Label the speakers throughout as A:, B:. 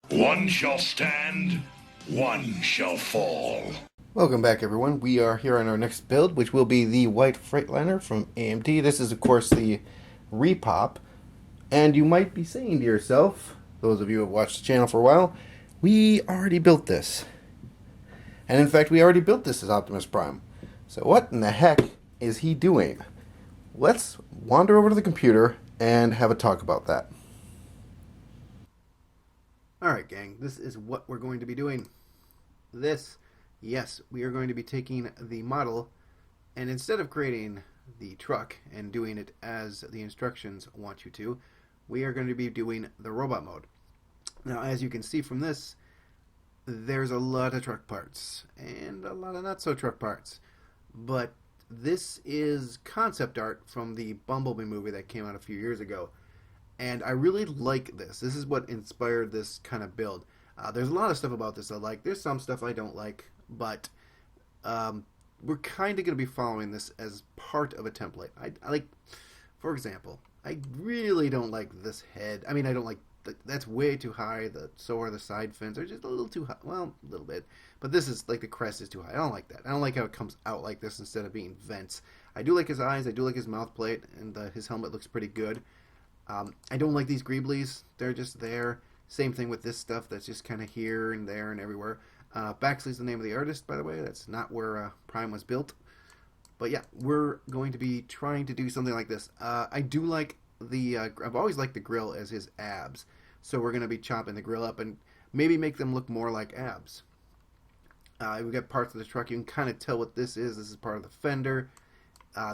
A: One shall stand, one shall fall.
B: Welcome back, everyone. We are here on our next build, which will be the white Freightliner from AMT. This is, of course, the repop. And you might be saying to yourself, those of you who have watched the channel for a while, we already built this. And in fact, we already built this as Optimus Prime. So what in the heck is he doing? Let's wander over to the computer and have a talk about that. Alright, gang, this is what we're going to be doing. Yes, we are going to be taking the model, and instead of creating the truck and doing it as the instructions want you to, we are going to be doing the robot mode. Now, as you can see from this, there's a lot of truck parts and a lot of not so truck parts, but this is concept art from the Bumblebee movie that came out a few years ago, and I really like this. This is what inspired this kind of build. There's a lot of stuff about this I like. There's some stuff I don't like, but we're kind of going to be following this as part of a template. I like, for example, I really don't like this head. I mean, I don't like, that's way too high. So are the side fins are just a little too high. Well, a little bit. But this is, like, the crest is too high. I don't like that. I don't like how it comes out like this instead of being vents. I do like his eyes. I do like his mouth plate. And his helmet looks pretty good. I don't like these greeblies. They're just there. Same thing with this stuff that's just kind of here and there and everywhere. Baxley's the name of the artist, by the way. That's not where Prime was built. But yeah, we're going to be trying to do something like this. I do like the... I've always liked the grill as his abs. So we're going to be chopping the grill up and maybe make them look more like abs. We've got parts of the truck. You can kind of tell what this is. This is part of the fender.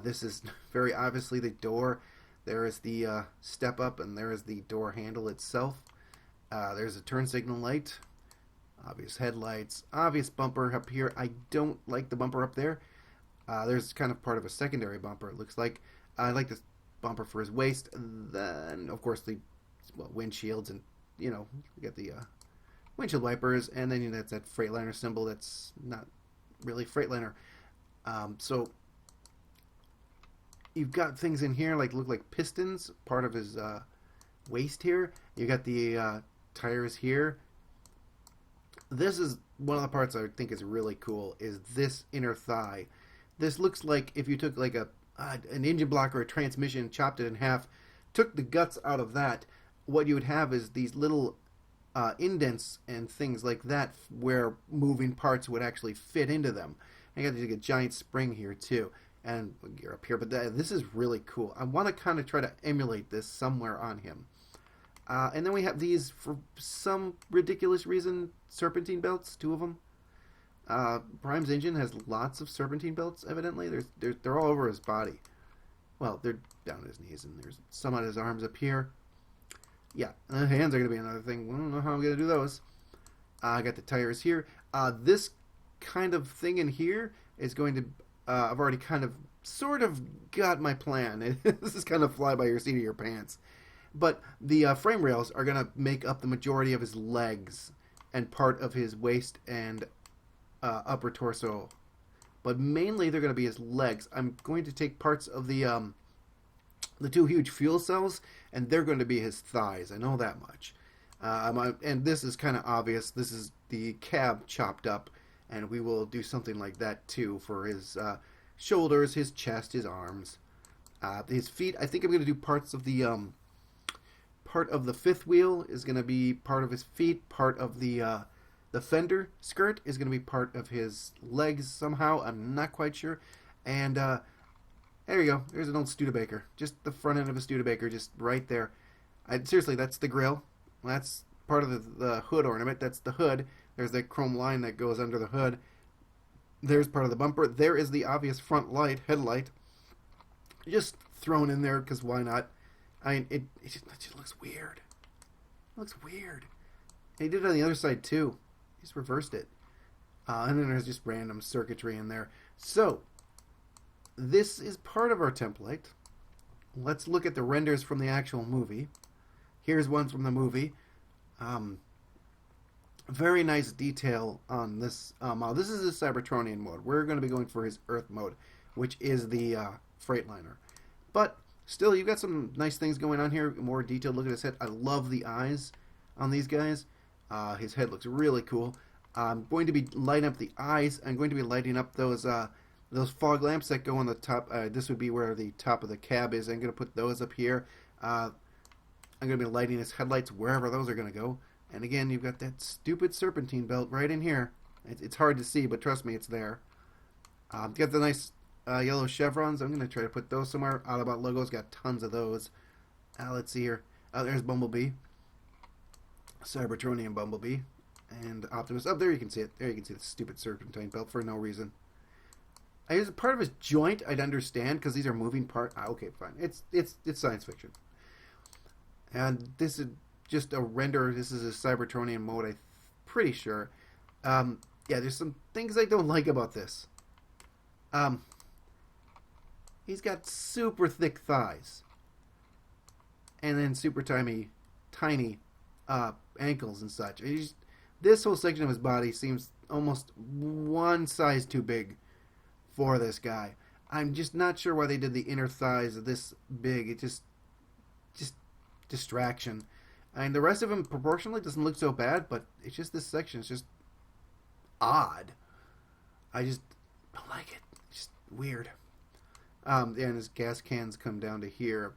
B: This is very obviously the door. There is the step up, and there is the door handle itself. There's a turn signal light, obvious headlights, obvious bumper up here. I don't like the bumper up there. There's kind of part of a secondary bumper, it looks like. I like this bumper for his waist. Then, of course, the windshields, and, you get the windshield wipers, and then that's that Freightliner symbol that's not really Freightliner. So you've got things in here like look like pistons, part of his waist here. You got the tires here. This is one of the parts I think is really cool, is this inner thigh. This looks like if you took like an engine block or a transmission, chopped it in half, took the guts out of that, what you would have is these little indents and things like that where moving parts would actually fit into them. And you got like a giant spring here too, and gear up here. But this is really cool. I want to kind of try to emulate this somewhere on him. And then we have these, for some ridiculous reason, serpentine belts, 2 of them. Prime's engine has lots of serpentine belts, evidently. They're all over his body. Well, they're down at his knees, and there's some on his arms up here. Yeah, and the hands are going to be another thing. I don't know how I'm going to do those. I got the tires here. This kind of thing in here is going to... I've already kind of, sort of got my plan. This is kind of fly by your seat of your pants. But the frame rails are going to make up the majority of his legs and part of his waist and upper torso. But mainly they're going to be his legs. I'm going to take parts of the 2 huge fuel cells, and they're going to be his thighs. I know that much. And this is kind of obvious. This is the cab chopped up, and we will do something like that too for his shoulders, his chest, his arms. His feet, I think I'm going to do parts of the... part of the 5th wheel is going to be part of his feet. Part of the fender skirt is going to be part of his legs somehow. I'm not quite sure. And there you go. There's an old Studebaker. Just the front end of a Studebaker, just right there. Seriously, that's the grill. That's part of the hood ornament. That's the hood. There's that chrome line that goes under the hood. There's part of the bumper. There is the obvious front light, headlight. Just thrown in there because why not? I mean, it just looks weird. It looks weird. And he did it on the other side, too. He just reversed it. And then there's just random circuitry in there. So, this is part of our template. Let's look at the renders from the actual movie. Here's one from the movie. Very nice detail on this model. This is his Cybertronian mode. We're going to be going for his Earth mode, which is the Freightliner. But still, you've got some nice things going on here. More detailed look at his head. I love the eyes on these guys. His head looks really cool. I'm going to be lighting up the eyes. I'm going to be lighting up those fog lamps that go on the top. This would be where the top of the cab is. I'm going to put those up here. I'm going to be lighting his headlights wherever those are going to go. And again, you've got that stupid serpentine belt right in here. It's hard to see, but trust me, it's there. Got the nice yellow chevrons. I'm going to try to put those somewhere. Autobot logo's got tons of those. Let's see here. There's Bumblebee. Cybertronian Bumblebee. And Optimus. Oh, there you can see it. There you can see the stupid serpentine belt for no reason. As a part of his joint, I'd understand, because these are moving parts. Okay, fine. It's science fiction. And this is just a render. This is a Cybertronian mode, I'm pretty sure. Yeah, there's some things I don't like about this. He's got super thick thighs. And then super tiny ankles and such. This whole section of his body seems almost one size too big for this guy. I'm just not sure why they did the inner thighs this big. It just distraction. And the rest of him proportionally doesn't look so bad, but it's just this section is just odd. I just don't like it. It's just weird. And his gas cans come down to here.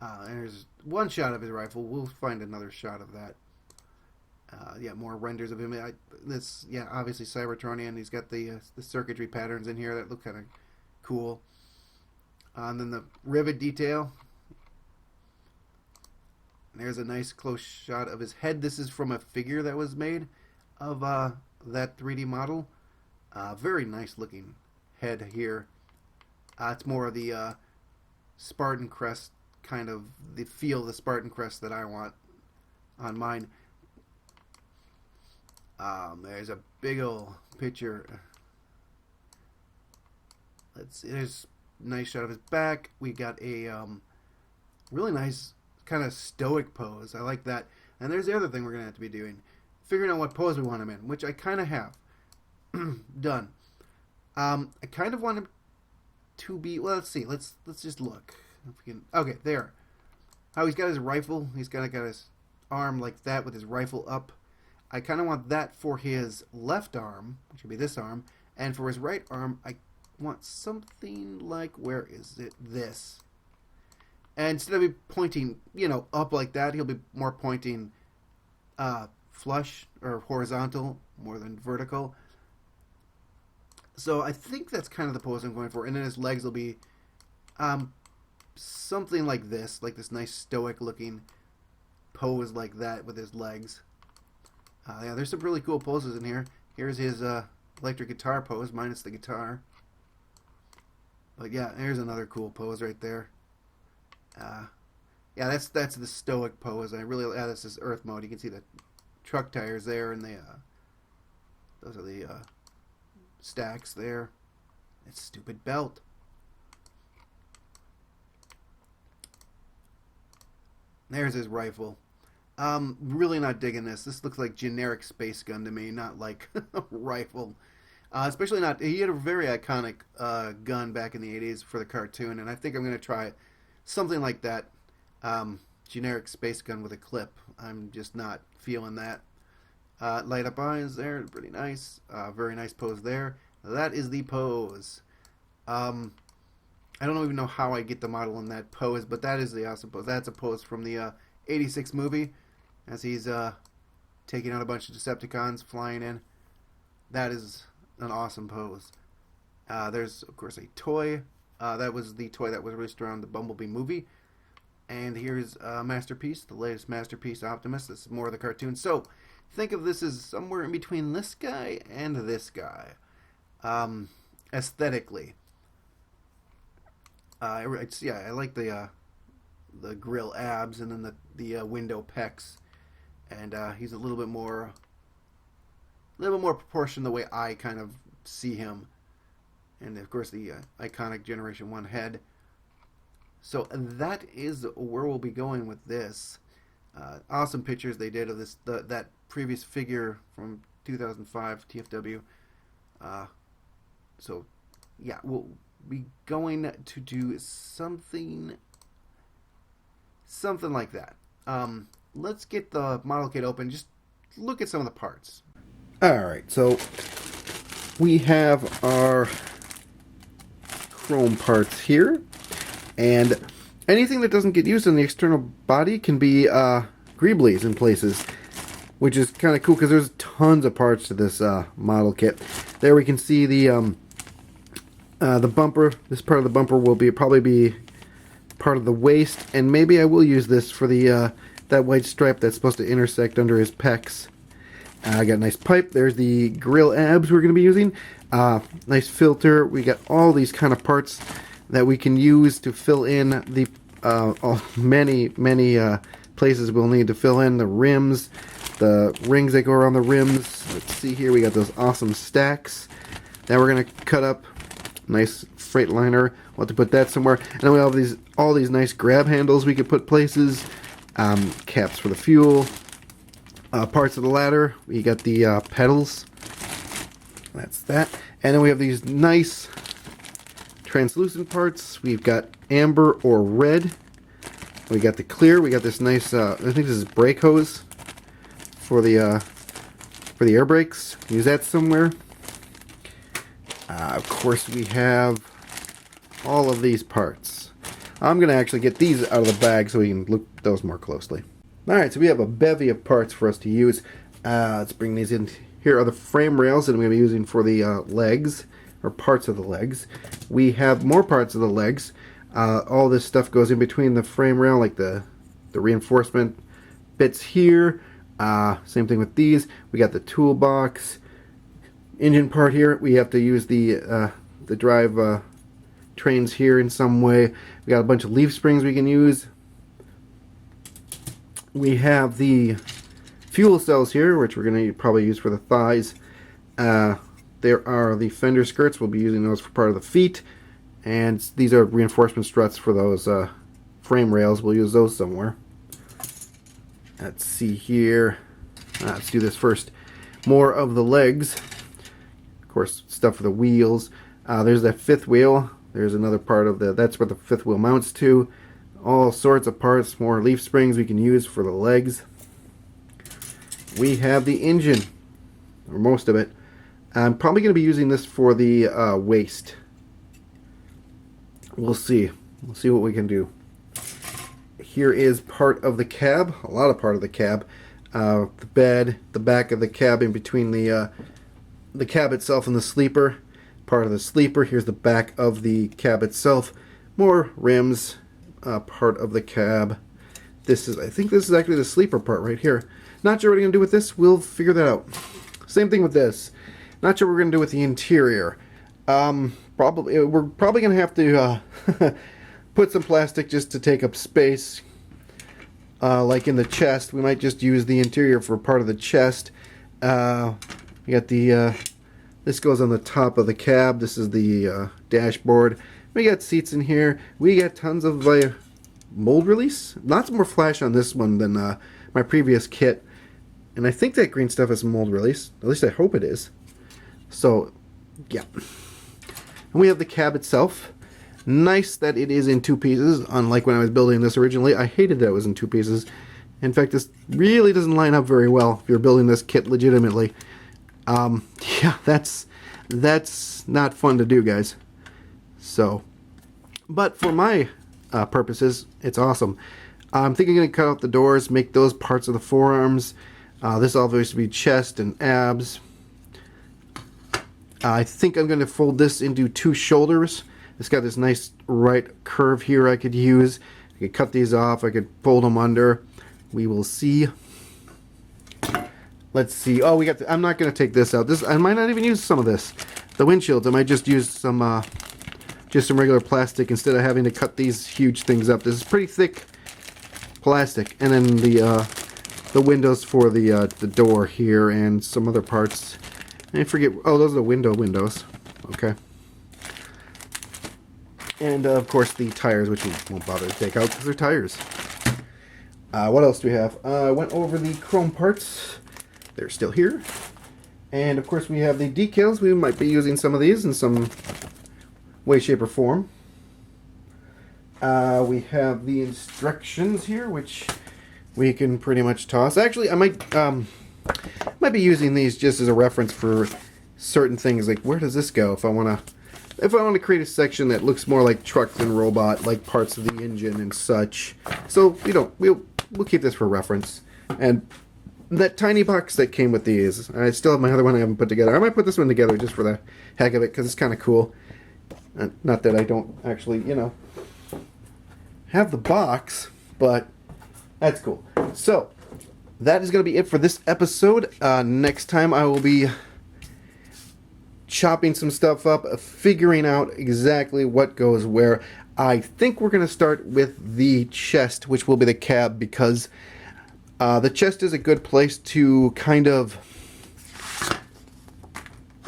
B: And there's one shot of his rifle. We'll find another shot of that. Yeah, more renders of him. Obviously Cybertronian. He's got the circuitry patterns in here that look kind of cool. And then the rivet detail. And there's a nice close shot of his head. This is from a figure that was made of that 3D model. Very nice looking head here. It's more of the Spartan crest, kind of the feel of the Spartan crest that I want on mine. There's a big old picture. Let's see. There's a nice shot of his back. We got a really nice kind of stoic pose. I like that. And there's the other thing we're going to have to be doing. Figuring out what pose we want him in, which I kind of have done. I kind of want him to be, well, let's see. Let's just look. If we can, okay, there. How he's got his rifle. He's kind of got his arm like that with his rifle up. I kind of want that for his left arm, which would be this arm. And for his right arm, I want something like, where is it? This. And instead of me pointing, up like that, he'll be more pointing flush or horizontal more than vertical. So I think that's kind of the pose I'm going for. And then his legs will be something like this nice stoic looking pose like that with his legs. Yeah, there's some really cool poses in here. Here's his electric guitar pose minus the guitar. But yeah, there's another cool pose right there. Yeah, that's the stoic pose. This is Earth mode. You can see the truck tires there, and those are the stacks there. That stupid belt. There's his rifle. Really not digging this. This looks like generic space gun to me, not like a rifle. Especially not. He had a very iconic gun back in the 80s for the cartoon, and I think I'm going to try something like that. Generic space gun with a clip. I'm just not feeling that. Light up eyes there, pretty nice. Very nice pose there. That is the pose. I don't even know how I get the model in that pose, but that is the awesome pose. That's a pose from the 86 movie, as he's taking out a bunch of Decepticons flying in. That is an awesome pose. There's, of course, a toy. That was the toy that was released around the Bumblebee movie. And here's Masterpiece, the latest Masterpiece Optimus. This is more of the cartoon. So, think of this as somewhere in between this guy and this guy. Aesthetically. I like the grill abs and then the window pecs. And he's a little bit more proportioned the way I kind of see him. And, of course, the iconic Generation 1 head. So that is where we'll be going with this. Awesome pictures they did of this that previous figure from 2005 TFW. So, yeah, we'll be going to do something like that. Let's get the model kit open. Just look at some of the parts. Alright, so we have our chrome parts here, and anything that doesn't get used in the external body can be greeblies in places, which is kind of cool because there's tons of parts to this model kit. There we can see the bumper. This part of the bumper will probably be part of the waist, and maybe I will use this for the that white stripe that's supposed to intersect under his pecs. I got a nice pipe. There's the grill abs we're going to be using. Nice filter. We got all these kind of parts that we can use to fill in the many places we'll need to fill in the rims, the rings that go around the rims. Let's see here. We got those awesome stacks that we're going to cut up. Nice Freightliner. We'll have to put that somewhere. And then we have all these nice grab handles we could put places. Caps for the fuel. Parts of the ladder. We got the pedals. That's that. And then we have these nice translucent parts. We've got amber or red. We got the clear. We got this nice, I think this is brake hose for the air brakes. Use that somewhere. Of course, we have all of these parts. I'm going to actually get these out of the bag so we can look at those more closely. Alright, so we have a bevy of parts for us to use. Let's bring these in. Here are the frame rails that I'm going to be using for the legs, or parts of the legs. We have more parts of the legs. All this stuff goes in between the frame rail, like the reinforcement bits here. Same thing with these. We got the toolbox. Engine part here. We have to use the drive trains here in some way. We got a bunch of leaf springs we can use. We have the fuel cells here, which we're going to probably use for the thighs. There are the fender skirts. We'll be using those for part of the feet. And these are reinforcement struts for those frame rails. We'll use those somewhere. Let's see here. Let's do this first. More of the legs. Of course, stuff for the wheels. There's that fifth wheel. There's another part of that's where the fifth wheel mounts to. All sorts of parts, more leaf springs we can use for the legs. We have the engine, or most of it. I'm probably going to be using this for the waist. We'll see. We'll see what we can do. Here is part of the cab, a lot of part of the cab. The bed, the back of the cab in between the cab itself and the sleeper. Part of the sleeper. Here's the back of the cab itself. More rims. Part of the cab. I think this is actually the sleeper part right here. Not sure what we're going to do with this. We'll figure that out. Same thing with this. Not sure what we're going to do with the interior. We're probably going to have to put some plastic just to take up space. Like in the chest, we might just use the interior for part of the chest. We got this goes on the top of the cab. This is the dashboard. We got seats in here. We got tons of mold release. Lots more flash on this one than my previous kit. And I think that green stuff is mold release. At least I hope it is. So, yeah. And we have the cab itself. Nice that it is in two pieces, unlike when I was building this originally. I hated that it was in two pieces. In fact, this really doesn't line up very well if you're building this kit legitimately. Yeah, that's not fun to do, guys. So, but for my purposes, it's awesome. I'm thinking I'm going to cut out the doors, make those parts of the forearms. This all has to be chest and abs. I think I'm going to fold this into two shoulders. It's got this nice right curve here I could use. I could cut these off. I could fold them under. We will see. Let's see. Oh, we got. I'm not going to take this out. I might not even use some of this. The windshields. I might just use some regular plastic instead of having to cut these huge things up. This is pretty thick plastic. And then the windows for the door here and some other parts. I forget. Oh, those are the windows. Okay. And of course the tires, which we won't bother to take out because they're tires. What else do we have? I went over the chrome parts. They're still here. And of course we have the decals. We might be using some of these in some way, shape, or form. We have the instructions here, which we can pretty much toss. Actually, I might Might be using these just as a reference for certain things, like where does this go if I want to create a section that looks more like truck than robot, like parts of the engine and such. So we'll keep this for reference. And that tiny box that came with these, I still have my other one I haven't put together. I might put this one together just for the heck of it, because it's kind of cool. Not that I don't actually, have the box, but that's cool. So that is going to be it for this episode. Next time I will be chopping some stuff up, figuring out exactly what goes where. I think we're going to start with the chest, which will be the cab, because the chest is a good place to kind of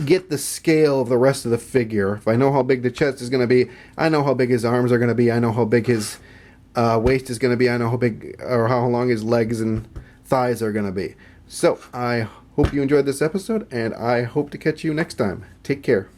B: get the scale of the rest of the figure. If I know how big the chest is going to be, I know how big his arms are going to be, I know how big his waist is going to be, I know how big or how long his legs and thighs are going to be. So I hope you enjoyed this episode, and I hope to catch you next time. Take care.